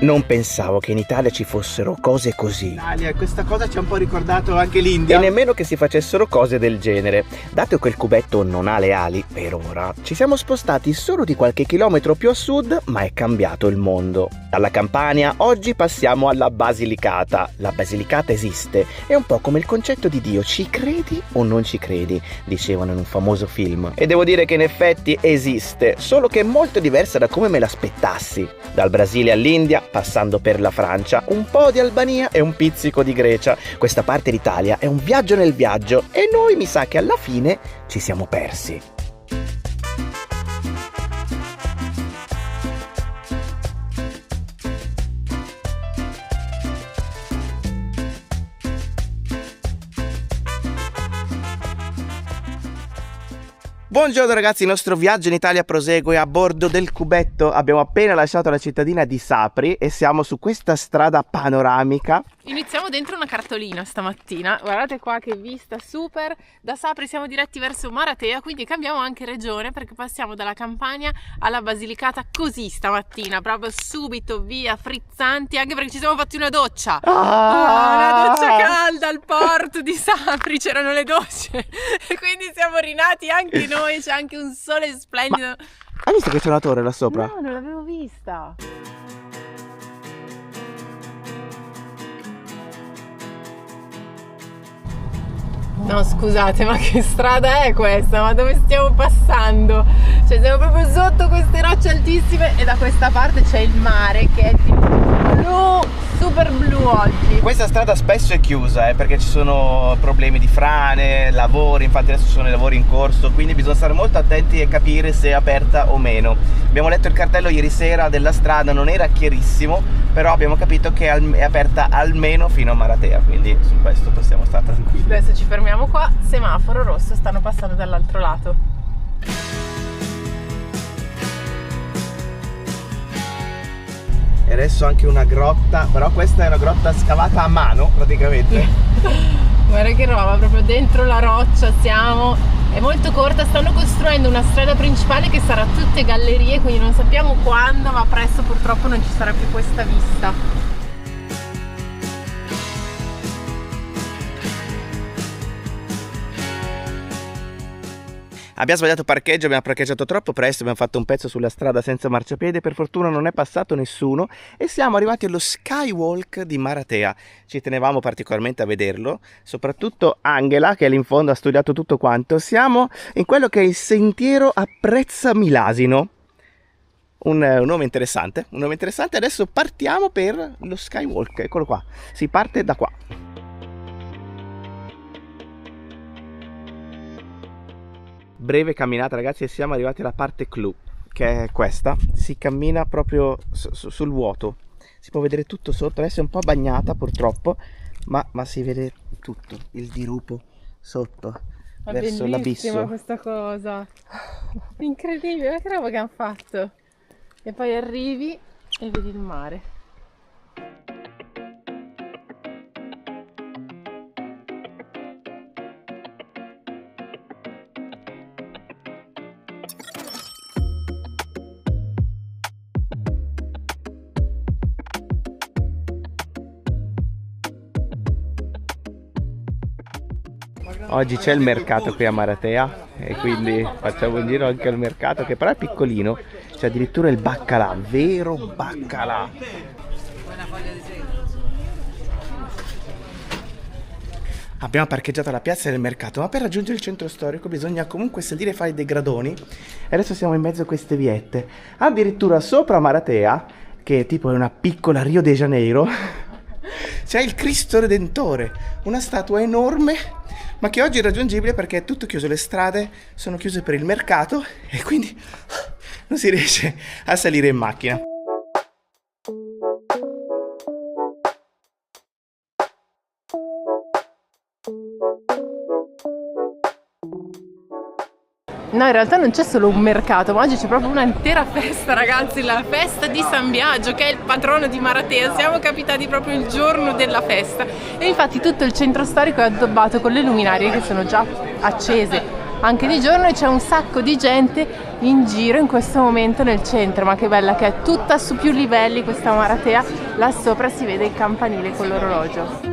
Non pensavo che in Italia ci fossero cose così. Italia, questa cosa ci ha un po' ricordato anche l'India. E nemmeno che si facessero cose del genere. Dato che il cubetto non ha le ali, per ora, ci siamo spostati solo di qualche chilometro più a sud, ma è cambiato il mondo. Dalla Campania, oggi passiamo alla Basilicata. La Basilicata esiste, è un po' come il concetto di Dio, ci credi o non ci credi, dicevano in un famoso film. E devo dire che in effetti esiste, solo che è molto diversa da come me l'aspettassi. Dal Brasile all'India, passando per la Francia, un po' di Albania e un pizzico di Grecia. Questa parte d'Italia è un viaggio nel viaggio e noi mi sa che alla fine ci siamo persi. Buongiorno ragazzi, il nostro viaggio in Italia prosegue a bordo del cubetto. Abbiamo appena lasciato la cittadina di Sapri e siamo su questa strada panoramica. Iniziamo dentro una cartolina stamattina, guardate qua che vista super. Da Sapri siamo diretti verso Maratea, quindi cambiamo anche regione perché passiamo dalla Campania alla Basilicata così stamattina, proprio subito via, frizzanti, anche perché ci siamo fatti una doccia. Una doccia calda al porto di Sapri, c'erano le docce e quindi siamo rinati anche noi, c'è anche un sole splendido. Ma hai visto che c'è una torre là sopra? No, non l'avevo vista. No, scusate, ma che strada è questa? Ma dove stiamo passando? Cioè siamo proprio sotto queste rocce altissime e da questa parte c'è il mare che è tipo blu, super blu oggi. Questa strada spesso è chiusa perché ci sono problemi di frane, lavori, infatti adesso sono i lavori in corso, quindi bisogna stare molto attenti e capire se è aperta o meno. Abbiamo letto il cartello ieri sera della strada, non era chiarissimo, però abbiamo capito che è aperta almeno fino a Maratea, quindi su questo possiamo stare tranquilli. Adesso ci fermiamo qua, semaforo rosso, stanno passando dall'altro lato. E adesso anche una grotta, però questa è una grotta scavata a mano praticamente. Guarda che roba, proprio dentro la roccia siamo, è molto corta, stanno costruendo una strada principale che sarà tutte gallerie, quindi non sappiamo quando, ma presto purtroppo non ci sarà più questa vista. Abbiamo sbagliato parcheggio, abbiamo parcheggiato troppo presto, abbiamo fatto un pezzo sulla strada senza marciapiede, per fortuna non è passato nessuno e siamo arrivati allo Skywalk di Maratea. Ci tenevamo particolarmente a vederlo, soprattutto Angela che è lì in fondo ha studiato tutto quanto. Siamo in quello che è il sentiero Apprezza Milasino, un nome interessante, adesso partiamo per lo Skywalk, eccolo qua, si parte da qua. Breve camminata ragazzi e siamo arrivati alla parte clou, che è questa. Si cammina proprio sul vuoto, si può vedere tutto sotto, adesso è un po' bagnata purtroppo, ma si vede tutto, il dirupo sotto, è verso l'abisso. Bellissima questa cosa, incredibile, che roba che hanno fatto. E poi arrivi e vedi il mare. Oggi c'è il mercato qui a Maratea e quindi facciamo un giro anche al mercato, che però è piccolino, c'è addirittura il baccalà, vero baccalà. Abbiamo parcheggiato alla piazza del mercato, ma per raggiungere il centro storico bisogna comunque salire e fare dei gradoni e adesso siamo in mezzo a queste viette. Addirittura sopra Maratea, che tipo è una piccola Rio de Janeiro, c'è il Cristo Redentore, una statua enorme ma che oggi è irraggiungibile perché è tutto chiuso, le strade sono chiuse per il mercato e quindi non si riesce a salire in macchina. No, in realtà non c'è solo un mercato, ma oggi c'è proprio un'intera festa, ragazzi, la festa di San Biagio, che è il patrono di Maratea. Siamo capitati proprio il giorno della festa e infatti tutto il centro storico è addobbato con le luminarie che sono già accese. anche di giorno e c'è un sacco di gente in giro in questo momento nel centro. Ma che bella che è, tutta su più livelli questa Maratea. Là sopra si vede il campanile con l'orologio.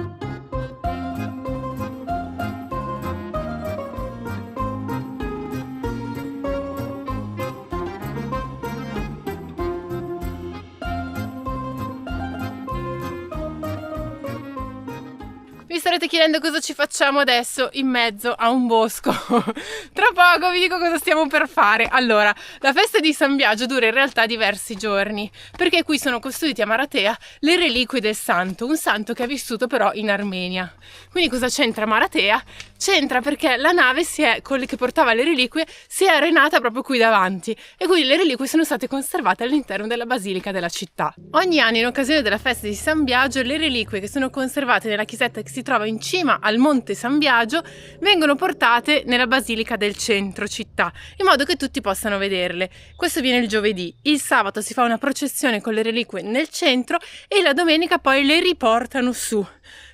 Vi starete chiedendo cosa ci facciamo adesso in mezzo a un bosco. Tra poco vi dico cosa stiamo per fare. Allora, la festa di San Biagio dura in realtà diversi giorni, perché qui sono custoditi a Maratea le reliquie del santo, un santo che è vissuto però in Armenia. Quindi cosa c'entra Maratea? C'entra perché la nave che portava le reliquie si è arenata proprio qui davanti e quindi le reliquie sono state conservate all'interno della basilica della città. Ogni anno in occasione della festa di San Biagio le reliquie che sono conservate nella chiesetta che si trova in cima al monte San Biagio vengono portate nella basilica del centro città in modo che tutti possano vederle. Questo viene il giovedì, il sabato si fa una processione con le reliquie nel centro e la domenica poi le riportano su.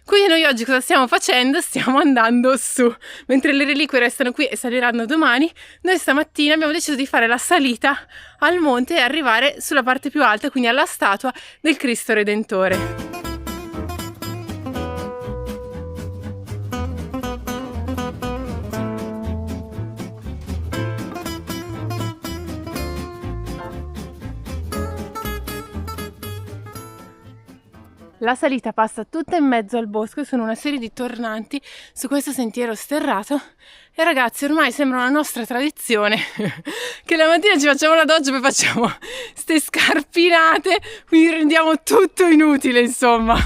Quindi noi oggi cosa stiamo facendo? Stiamo andando su, mentre le reliquie restano qui e saliranno domani. Noi stamattina abbiamo deciso di fare la salita al monte e arrivare sulla parte più alta, quindi alla statua del Cristo Redentore. La salita passa tutta in mezzo al bosco e sono una serie di tornanti su questo sentiero sterrato e ragazzi ormai sembra una nostra tradizione che la mattina ci facciamo la doccia e poi facciamo ste scarpinate, quindi rendiamo tutto inutile insomma.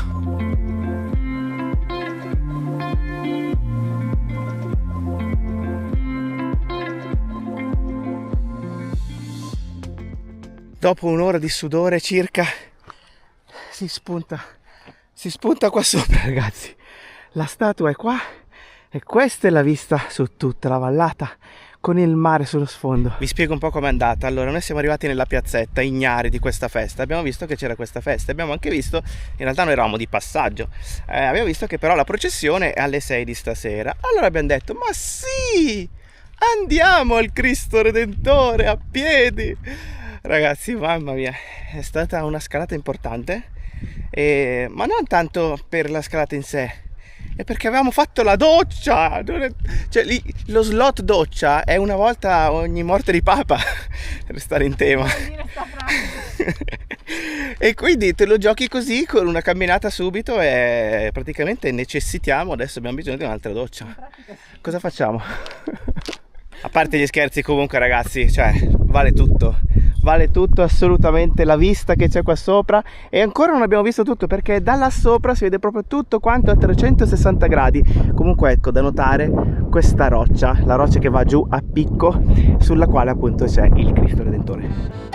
Dopo un'ora di sudore circa si spunta qua sopra, ragazzi. La statua è qua e questa è la vista su tutta la vallata con il mare sullo sfondo. Vi spiego un po' com'è andata. Allora, noi siamo arrivati nella piazzetta ignari di questa festa. Abbiamo visto che c'era questa festa. Abbiamo anche visto, in realtà noi eravamo di passaggio, abbiamo visto che però la processione è alle 6 di stasera. Allora abbiamo detto, ma sì, andiamo al Cristo Redentore a piedi. Ragazzi, mamma mia, è stata una scalata importante. Ma non tanto per la scalata in sé, è perché avevamo fatto la doccia. Cioè lì, lo slot doccia è una volta ogni morte di papa, per stare in tema. E quindi te lo giochi così con una camminata subito e praticamente necessitiamo, adesso abbiamo bisogno di un'altra doccia. Cosa facciamo? A parte gli scherzi, comunque ragazzi, cioè vale tutto assolutamente la vista che c'è qua sopra. E ancora non abbiamo visto tutto perché da là sopra si vede proprio tutto quanto a 360 gradi. Comunque ecco da notare questa roccia, la roccia che va giù a picco, sulla quale appunto c'è il Cristo Redentore.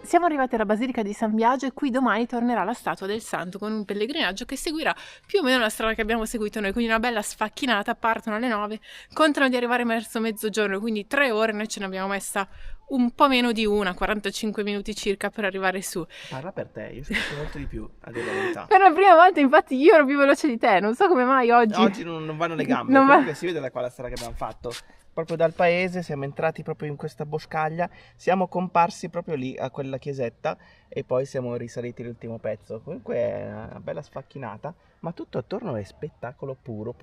Siamo arrivati alla Basilica di San Biagio e qui domani tornerà la statua del santo con un pellegrinaggio che seguirà più o meno la strada che abbiamo seguito noi, quindi una bella sfacchinata, partono alle 9, contano di arrivare verso mezzogiorno, quindi 3 ore, noi ce ne abbiamo messa un po' meno di 45 minuti circa per arrivare su. Parla per te, io sono molto di più, a dire la verità. Per la prima volta infatti io ero più veloce di te, non so come mai oggi. Oggi non vanno le gambe, comunque si vede da qua la strada che abbiamo fatto. Proprio dal paese siamo entrati proprio in questa boscaglia, siamo comparsi proprio lì a quella chiesetta e poi siamo risaliti l'ultimo pezzo. Comunque è una bella sfacchinata, ma tutto attorno è spettacolo puro,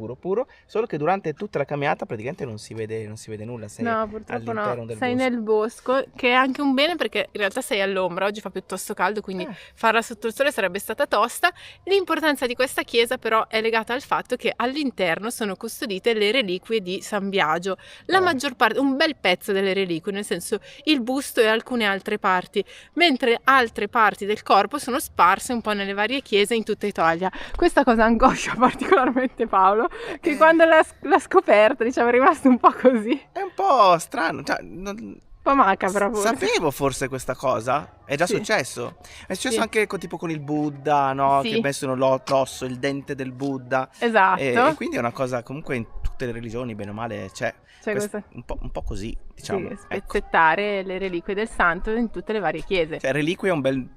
solo che durante tutta la camminata praticamente non si vede nulla, sei no, purtroppo all'interno no. del Sei bosco. nel bosco, che è anche un bene perché in realtà sei all'ombra, oggi fa piuttosto caldo, quindi farla sotto il sole sarebbe stata tosta. L'importanza di questa chiesa però è legata al fatto che all'interno sono custodite le reliquie di San Biagio, la maggior parte, un bel pezzo delle reliquie, nel senso il busto e alcune altre parti, mentre altre parti del corpo sono sparse un po' nelle varie chiese in tutta Italia. Questa cosa angoscia particolarmente Paolo, che quando l'ha scoperta diciamo è rimasto un po' così. È un po' strano, cioè, Un po' macabra forse. Sapevo forse questa cosa, è già successo. È successo anche tipo con il Buddha, no? Che messono l'osso, il dente del Buddha. Esatto. E quindi è una cosa comunque in tutte le religioni, bene o male, c'è. Un po' così, diciamo. Sì, spezzettare le reliquie del santo in tutte le varie chiese. Cioè, reliquia è un bel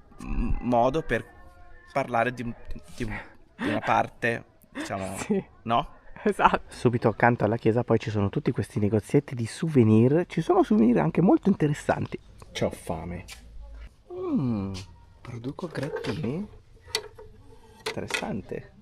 modo per parlare di una parte Diciamo, Sì, no? esatto. Subito accanto alla chiesa poi ci sono tutti questi negozietti di souvenir. Ci sono souvenir anche molto interessanti. C'ho fame. Produco grattini? Interessante.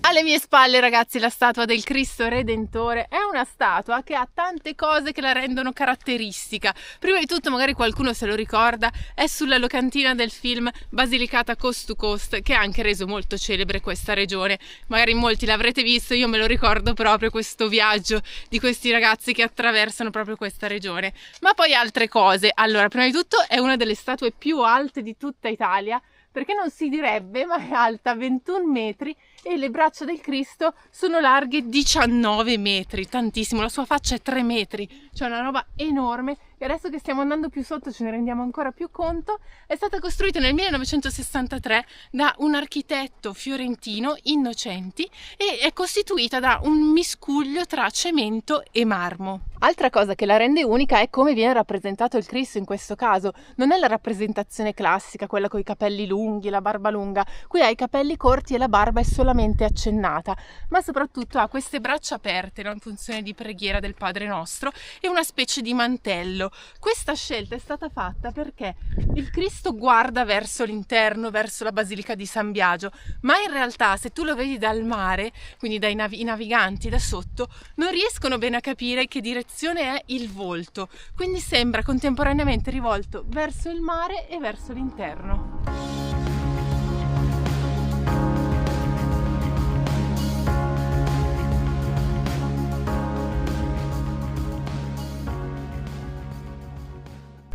Alle mie spalle, ragazzi, la statua del Cristo Redentore è una statua che ha tante cose che la rendono caratteristica. Prima di tutto, magari qualcuno se lo ricorda, è sulla locantina del film Basilicata Coast to Coast, che ha anche reso molto celebre questa regione. Magari molti l'avrete visto, io me lo ricordo proprio questo viaggio di questi ragazzi che attraversano proprio questa regione. Ma poi altre cose. Allora, prima di tutto è una delle statue più alte di tutta Italia, perché non si direbbe, ma è alta 21 metri e le braccia del Cristo sono larghe 19 metri, tantissimo, la sua faccia è 3 metri, cioè una roba enorme. E adesso che stiamo andando più sotto ce ne rendiamo ancora più conto. È stata costruita nel 1963 da un architetto fiorentino, Innocenti, e è costituita da un miscuglio tra cemento e marmo. Altra cosa che la rende unica è come viene rappresentato il Cristo in questo caso. Non è la rappresentazione classica, quella con i capelli lunghi, la barba lunga. Qui ha i capelli corti e la barba è solamente accennata, ma soprattutto ha queste braccia aperte, no? In funzione di preghiera del Padre Nostro, e una specie di mantello. Questa scelta è stata fatta perché il Cristo guarda verso l'interno, verso la Basilica di San Biagio, ma in realtà se tu lo vedi dal mare, quindi dai i naviganti da sotto, non riescono bene a capire che direzione è il volto, quindi sembra contemporaneamente rivolto verso il mare e verso l'interno.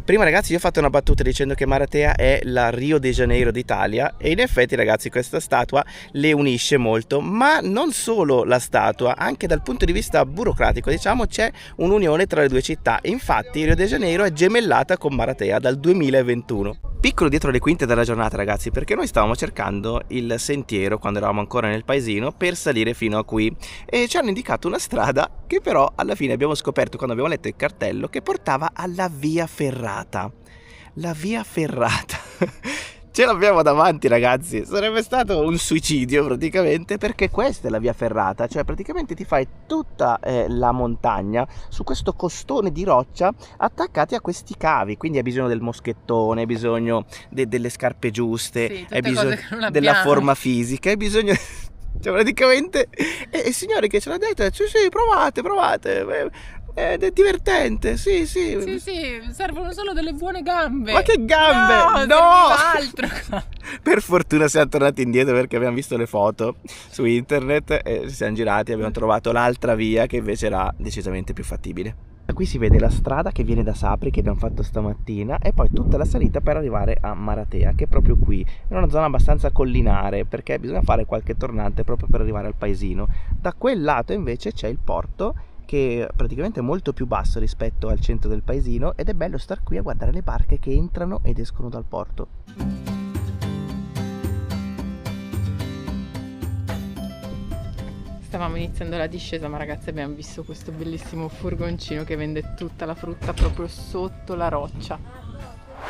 Prima, ragazzi, io ho fatto una battuta dicendo che Maratea è la Rio de Janeiro d'Italia, e in effetti, ragazzi, questa statua le unisce molto, ma non solo la statua, anche dal punto di vista burocratico, diciamo, c'è un'unione tra le due città. Infatti Rio de Janeiro è gemellata con Maratea dal 2021. Piccolo dietro le quinte della giornata, ragazzi, perché noi stavamo cercando il sentiero quando eravamo ancora nel paesino per salire fino a qui, e ci hanno indicato una strada che però alla fine abbiamo scoperto, quando abbiamo letto il cartello, che portava alla via ferrata. La via ferrata. Ce l'abbiamo davanti, ragazzi. Sarebbe stato un suicidio praticamente, perché questa è la via ferrata, cioè praticamente ti fai tutta la montagna su questo costone di roccia attaccati a questi cavi, quindi hai bisogno del moschettone, hai bisogno delle scarpe giuste, Sì, hai bisogno della della forma fisica, hai bisogno... Cioè praticamente il signore che ce l'ha detto, sì, provate, è divertente, sì. Sì, servono solo delle buone gambe. Ma che gambe? No! Altro. Per fortuna siamo tornati indietro, perché abbiamo visto le foto su internet e ci siamo girati e abbiamo trovato l'altra via che invece era decisamente più fattibile. Qui si vede la strada che viene da Sapri, che abbiamo fatto stamattina, e poi tutta la salita per arrivare a Maratea, che è proprio qui. È una zona abbastanza collinare, perché bisogna fare qualche tornante proprio per arrivare al paesino. Da quel lato invece c'è il porto, che è praticamente molto più basso rispetto al centro del paesino, ed è bello star qui a guardare le barche che entrano ed escono dal porto. Stavamo iniziando la discesa, ma ragazzi, abbiamo visto questo bellissimo furgoncino che vende tutta la frutta proprio sotto la roccia.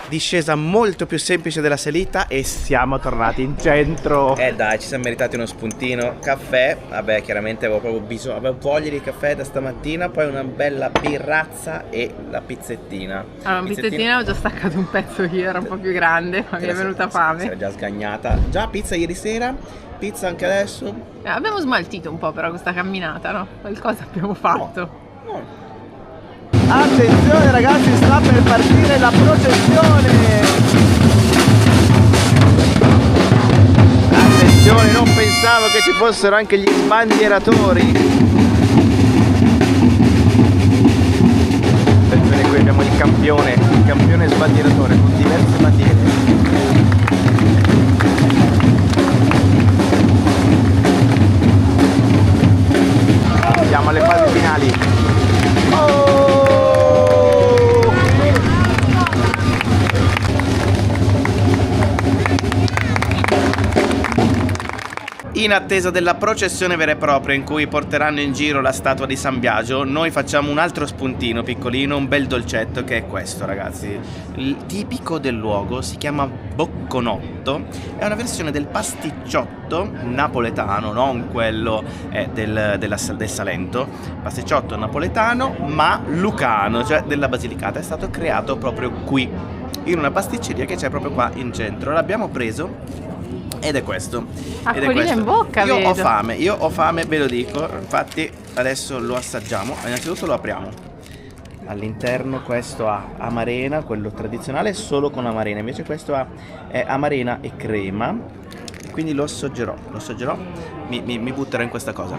Discesa molto più semplice della salita e siamo tornati in centro. Dai, ci siamo meritati uno spuntino. Caffè, vabbè, chiaramente avevo proprio bisogno, avevo voglia di caffè da stamattina. Poi una bella birrazza e la pizzettina. Allora, una pizzettina ho già staccato un pezzo io, era un po' più grande, ma mi è venuta fame. Si era già sgagnata. Già pizza ieri sera, pizza anche adesso. Abbiamo smaltito un po' però questa camminata, no? Qualcosa abbiamo fatto. No. Attenzione, ragazzi, sta per partire la processione. Attenzione, non pensavo che ci fossero anche gli sbandieratori. Attenzione, qui abbiamo il campione sbandieratore con diverse bandiere. Siamo alle fasi finali. In attesa della processione vera e propria in cui porteranno in giro la statua di San Biagio, noi facciamo un altro spuntino piccolino, un bel dolcetto, che è questo, ragazzi. Il tipico del luogo si chiama bocconotto, è una versione del pasticciotto napoletano, non quello del Salento, pasticciotto napoletano ma lucano, cioè della Basilicata. È stato creato proprio qui, in una pasticceria che c'è proprio qua in centro. L'abbiamo preso ed è questo. Acquolina in bocca, io vedo. ho fame, ve lo dico. Infatti adesso lo assaggiamo. Innanzitutto lo apriamo. All'interno questo ha amarena, quello tradizionale solo con amarena, invece questo ha amarena e crema. Quindi lo assaggerò. Mi butterò in questa cosa.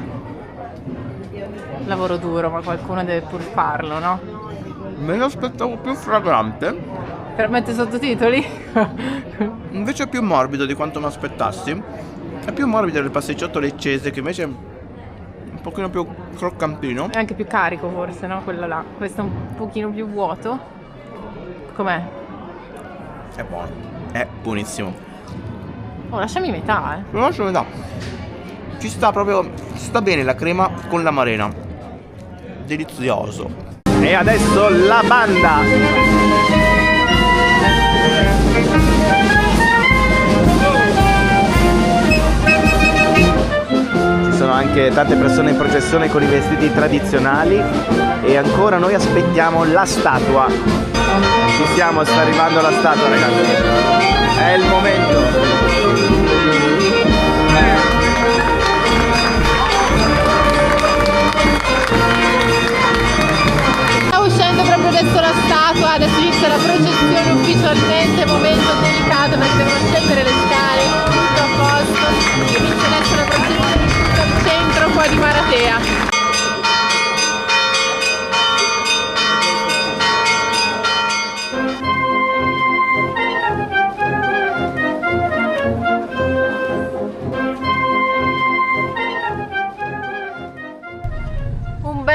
Lavoro duro, ma qualcuno deve pur farlo, no? Me lo aspettavo più fragrante. Per mettere sottotitoli? Invece è più morbido di quanto mi aspettassi. È più morbido del pasticciotto leccese, che invece è un pochino più croccantino. È anche più carico forse, no? Quello là. Questo è un pochino più vuoto. Com'è? È buono. È buonissimo. Oh, lasciami metà, Lo lascio metà. Ci sta proprio. Sta bene la crema con l'amarena. Delizioso. E adesso la banda. Ci sono anche tante persone in processione con i vestiti tradizionali e ancora noi aspettiamo la statua. Ci siamo, sta arrivando la statua, ragazzi. È il momento. Sta uscendo proprio adesso la statua, adesso inizia la processione ufficialmente, momento delicato perché devono scendere le scale, tutto a posto, inizia adesso la processione al centro qua di Maratea.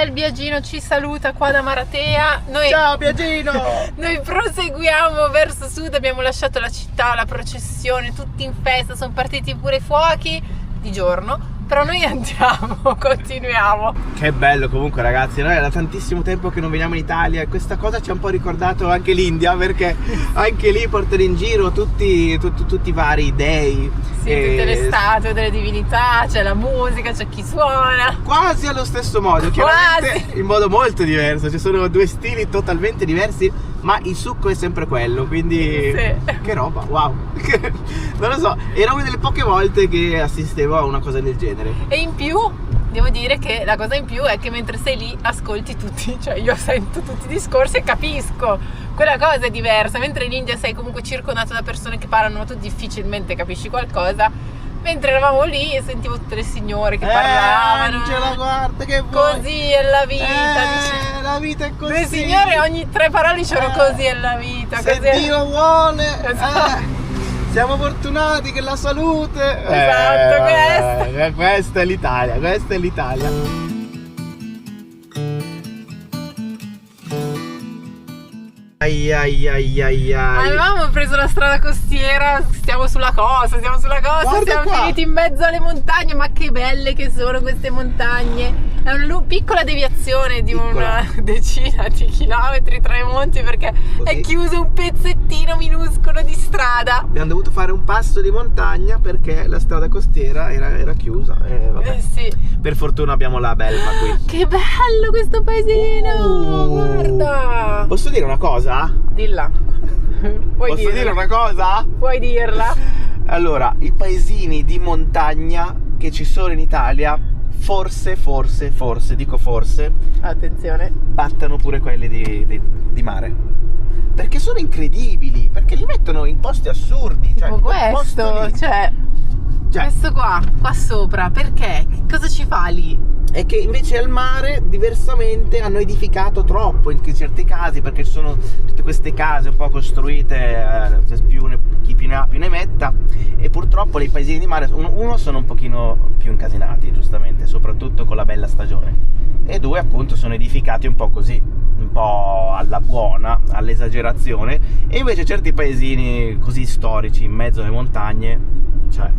Il Biagino ci saluta qua da Maratea. Ciao Biagino! Noi proseguiamo verso sud, abbiamo lasciato la città, la processione, tutti in festa, sono partiti pure i fuochi di giorno, però noi andiamo, continuiamo. Che bello comunque, ragazzi, noi era tantissimo tempo che non veniamo in Italia e questa cosa ci ha un po' ricordato anche l'India, perché anche lì portano in giro tutti i vari dei. Sì, tutte le statue delle divinità, c'è la musica, c'è chi suona. Quasi allo stesso modo, chiaramente in modo molto diverso, ci sono due stili totalmente diversi, ma il succo è sempre quello, quindi sì. Che roba, wow. Non lo so, era una delle poche volte che assistevo a una cosa del genere. E in più devo dire che la cosa in più è che mentre sei lì ascolti tutti, cioè io sento tutti i discorsi e capisco, quella cosa è diversa, mentre in India sei comunque circondato da persone che parlano ma tu difficilmente capisci qualcosa, mentre eravamo lì e sentivo tutte le signore che parlavano. Angela, guarda che vuoi. Così è la vita, la vita è così. le signore ogni 3 parole dicevano così è la vita, se così Dio vuole. Esatto. Siamo fortunati che la salute. Esatto, questa è l'Italia, questa è l'Italia. Ai. Avevamo preso la strada costiera, stiamo sulla costa, Guarda siamo qua. finiti in mezzo alle montagne, ma che belle che sono queste montagne. È una piccola deviazione di una decina di chilometri tra i monti perché è chiuso un pezzettino minuscolo di strada. Abbiamo dovuto fare un passo di montagna perché la strada costiera era chiusa. Vabbè. Sì. Per fortuna abbiamo la Belma qui. Che bello questo paesino! Guarda! Posso dire una cosa? Dilla. Posso dire una cosa? Puoi dirla. Allora, i paesini di montagna che ci sono in Italia, forse, dico forse, Attenzione. battano pure quelli di mare. Perché sono incredibili, perché li mettono in posti assurdi. Tipo cioè, in quel posto questo, lì. cioè questo qua sopra, perché? Che cosa ci fa lì? È che invece al mare diversamente hanno edificato troppo in certi casi, perché ci sono tutte queste case un po' costruite, chi più ne ha più ne metta, e purtroppo nei paesini di mare uno sono un pochino più incasinati, giustamente, soprattutto con la bella stagione, e 2 appunto sono edificati un po' così, un po' alla buona, all'esagerazione, e invece certi paesini così storici in mezzo alle montagne, cioè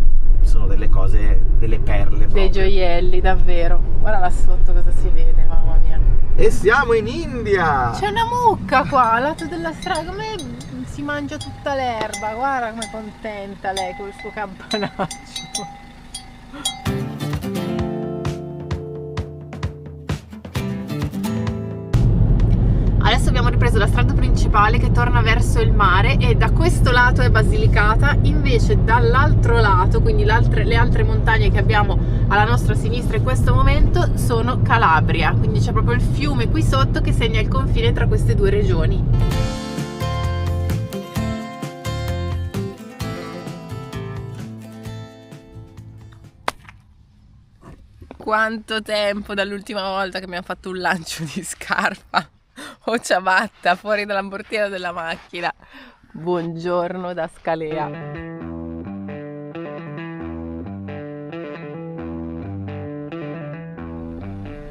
sono delle cose, delle perle proprio. Dei gioielli, davvero. Guarda là sotto cosa si vede, mamma mia. E siamo in India! C'è una mucca qua al lato della strada, come si mangia tutta l'erba, guarda com'è contenta lei col suo campanaccio. Adesso abbiamo ripreso la strada principale che torna verso il mare e da questo lato è Basilicata, invece dall'altro lato, quindi le altre montagne che abbiamo alla nostra sinistra in questo momento sono Calabria, quindi c'è proprio il fiume qui sotto che segna il confine tra queste due regioni. Quanto tempo dall'ultima volta che abbiamo fatto un lancio di scarpa o ciabatta fuori dalla portiera della macchina. Buongiorno da Scalea.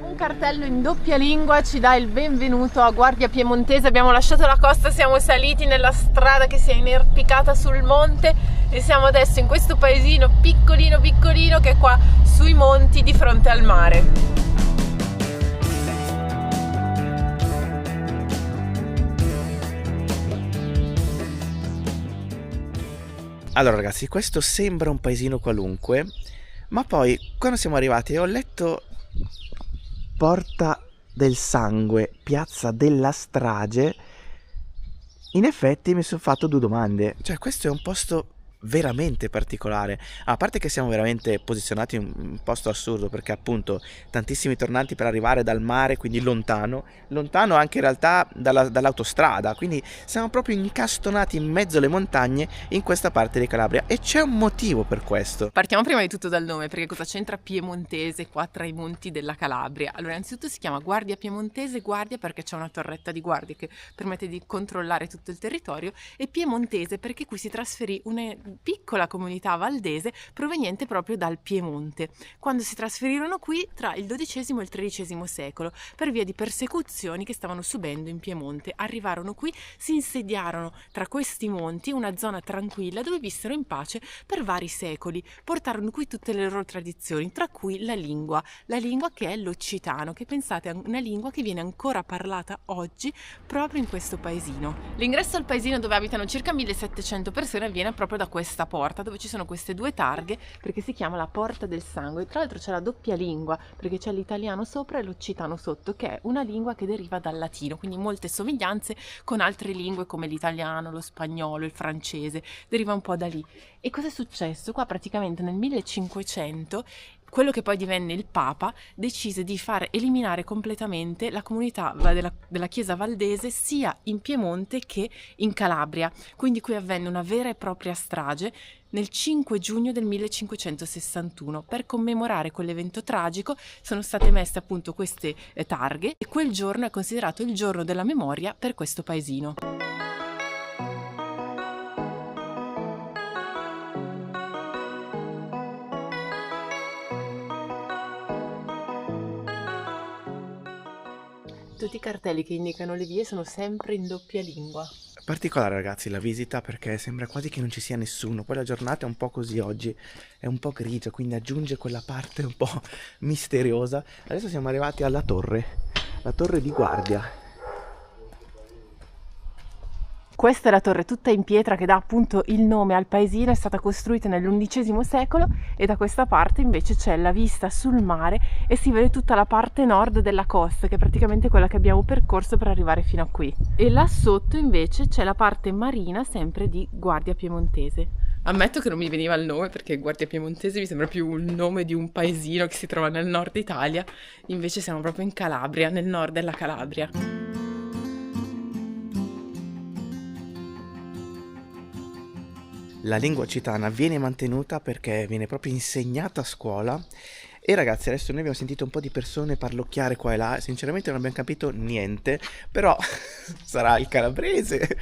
Un cartello in doppia lingua ci dà il benvenuto a Guardia Piemontese. Abbiamo lasciato la costa, siamo saliti nella strada che si è inerpicata sul monte e siamo adesso in questo paesino piccolino piccolino che è qua sui monti di fronte al mare. Allora ragazzi, questo sembra un paesino qualunque, ma poi quando siamo arrivati ho letto Porta del Sangue, piazza della strage, in effetti mi sono fatto due domande. Cioè, questo è un posto veramente particolare, a parte che siamo veramente posizionati in un posto assurdo, perché appunto tantissimi tornanti per arrivare dal mare, quindi lontano anche in realtà dall'autostrada, quindi siamo proprio incastonati in mezzo alle montagne in questa parte di Calabria e c'è un motivo per questo. Partiamo prima di tutto dal nome, perché cosa c'entra Piemontese qua tra i monti della Calabria? Allora, innanzitutto si chiama Guardia Piemontese, guardia perché c'è una torretta di guardia che permette di controllare tutto il territorio, e Piemontese perché qui si trasferì una piccola comunità valdese proveniente proprio dal Piemonte, quando si trasferirono qui tra il XII e il XIII secolo per via di persecuzioni che stavano subendo in Piemonte. Arrivarono qui, si insediarono tra questi monti, una zona tranquilla dove vissero in pace per vari secoli, portarono qui tutte le loro tradizioni, tra cui la lingua che è l'occitano, che pensate è una lingua che viene ancora parlata oggi proprio in questo paesino. L'ingresso al paesino, dove abitano circa 1700 persone, avviene proprio da questa porta dove ci sono queste due targhe, perché si chiama la Porta del Sangue. Tra l'altro c'è la doppia lingua, perché c'è l'italiano sopra e l'occitano sotto, che è una lingua che deriva dal latino, quindi molte somiglianze con altre lingue come l'italiano, lo spagnolo, il francese, deriva un po' da lì. E cosa è successo? Qua praticamente nel 1500 quello che poi divenne il Papa decise di far eliminare completamente la comunità della Chiesa valdese sia in Piemonte che in Calabria. Quindi qui avvenne una vera e propria strage nel 5 giugno del 1561. Per commemorare quell'evento tragico sono state messe appunto queste targhe e quel giorno è considerato il giorno della memoria per questo paesino. Tutti i cartelli che indicano le vie sono sempre in doppia lingua. Particolare ragazzi la visita, perché sembra quasi che non ci sia nessuno. Poi la giornata è un po' così oggi, è un po' grigia, quindi aggiunge quella parte un po' misteriosa. Adesso siamo arrivati alla torre, la torre di guardia. Questa è la torre tutta in pietra che dà appunto il nome al paesino, è stata costruita nell'XI secolo e da questa parte invece c'è la vista sul mare e si vede tutta la parte nord della costa, che è praticamente quella che abbiamo percorso per arrivare fino a qui. E là sotto invece c'è la parte marina sempre di Guardia Piemontese. Ammetto che non mi veniva il nome, perché Guardia Piemontese mi sembra più il nome di un paesino che si trova nel nord Italia, invece siamo proprio in Calabria, nel nord della Calabria. La lingua occitana viene mantenuta perché viene proprio insegnata a scuola. E ragazzi, adesso noi abbiamo sentito un po' di persone parlocchiare qua e là, sinceramente non abbiamo capito niente, però sarà il calabrese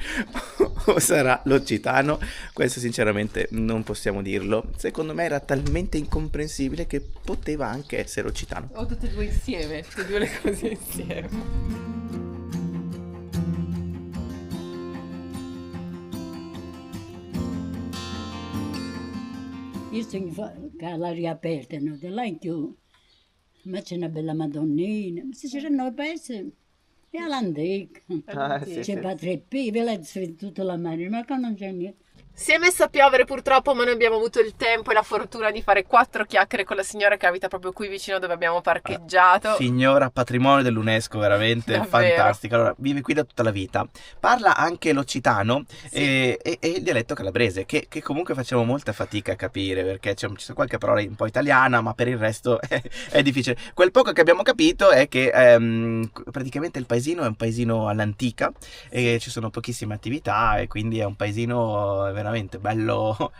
o sarà l'occitano, questo sinceramente non possiamo dirlo. Secondo me era talmente incomprensibile che poteva anche essere occitano. O tutte e due insieme, tutte e due le cose insieme. Io sono all'aria aperta, no? Da là in più, ma c'è una bella Madonnina, ma se c'erano i paesi, è all'antica. C'è Padre Pio, ve l'ha tutta la mano, ma qua non c'è niente. Si è messo a piovere purtroppo, ma noi abbiamo avuto il tempo e la fortuna di fare 4 chiacchiere con la signora che abita proprio qui vicino dove abbiamo parcheggiato. Signora patrimonio dell'UNESCO, veramente Davvero. fantastica. Allora, vive qui da tutta la vita. Parla anche l'occitano e il dialetto calabrese, che comunque facciamo molta fatica a capire, perché ci sono qualche parola un po' italiana, ma per il resto è difficile. Quel poco che abbiamo capito è che praticamente il paesino è un paesino all'antica e ci sono pochissime attività e quindi è un paesino veramente bello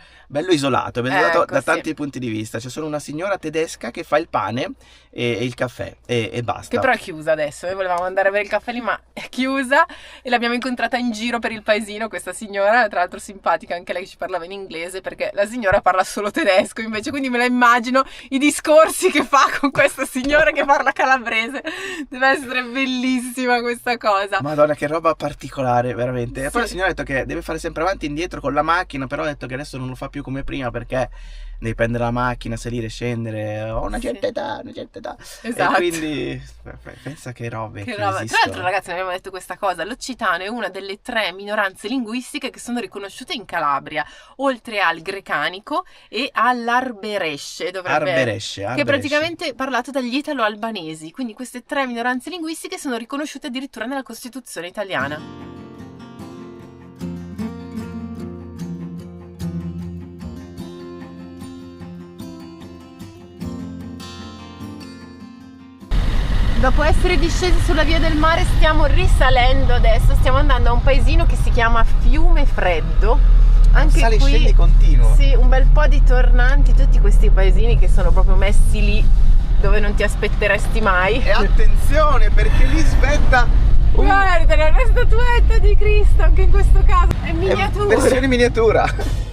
isolato, Ecco, da sì. tanti punti di vista. C'è solo una signora tedesca che fa il pane e il caffè e basta. Che però è chiusa adesso, noi volevamo andare a bere il caffè lì ma è chiusa e l'abbiamo incontrata in giro per il paesino, questa signora, tra l'altro simpatica, anche lei ci parlava in inglese perché la signora parla solo tedesco invece, quindi me la immagino i discorsi che fa con questa signora che parla calabrese, deve essere bellissima questa cosa. Madonna, che roba particolare, veramente. E Sì. poi la signora ha detto che deve fare sempre avanti e indietro con la macchina, però ha detto che adesso non lo fa più come prima perché devi prendere la macchina, salire, scendere, ho una certa età, una certa età. Esatto. E quindi pensa che robe Che che roba. Tra esistono. l'altro ragazzi ne abbiamo detto questa cosa, l'occitano è una delle 3 minoranze linguistiche che sono riconosciute in Calabria, oltre al grecanico e all'arberesce, Arberesce. che è praticamente parlato dagli italo-albanesi, quindi queste 3 minoranze linguistiche sono riconosciute addirittura nella Costituzione italiana. Dopo essere discesi sulla via del mare stiamo risalendo adesso, stiamo andando a un paesino che si chiama Fiume Freddo. Anche Sali, qui scendi continuo. sì, un bel po' di tornanti, tutti questi paesini che sono proprio messi lì dove non ti aspetteresti mai. E attenzione perché lì svetta Guarda, una statuetta di Cristo, anche in questo caso è miniatura. versione miniatura.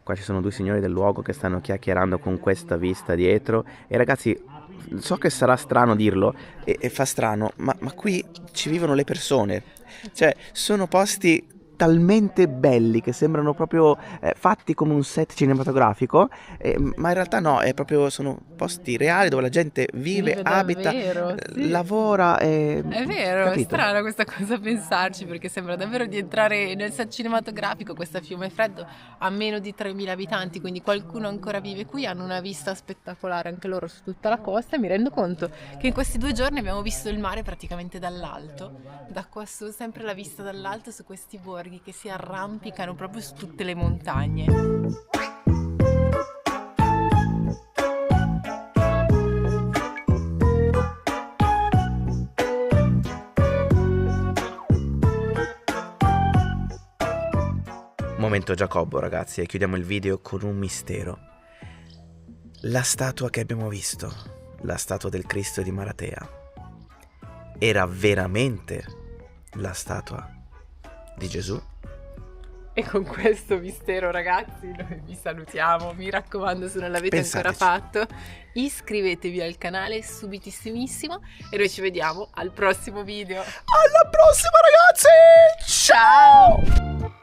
Qua ci sono 2 signori del luogo che stanno chiacchierando con questa vista dietro e ragazzi, so che sarà strano dirlo e fa strano, ma qui ci vivono le persone, cioè sono posti talmente belli che sembrano proprio fatti come un set cinematografico, ma in realtà no, sono posti reali dove la gente vive abita, davvero, sì. lavora È vero, capito? è strana questa cosa a pensarci perché sembra davvero di entrare nel set cinematografico. Questa Fiume Freddo ha meno di 3.000 abitanti, quindi qualcuno ancora vive qui, hanno una vista spettacolare anche loro su tutta la costa e mi rendo conto che in questi 2 giorni abbiamo visto il mare praticamente dall'alto, da qua su sempre la vista dall'alto su questi borghi che si arrampicano proprio su tutte le montagne. Momento Giacobbo ragazzi e chiudiamo il video con un mistero. La statua che abbiamo visto, la statua del Cristo di Maratea, era veramente la statua di Gesù? E con questo mistero ragazzi noi vi salutiamo, mi raccomando se non l'avete ancora fatto iscrivetevi al canale subitissimissimo e noi ci vediamo al prossimo video. Alla prossima ragazzi! Ciao!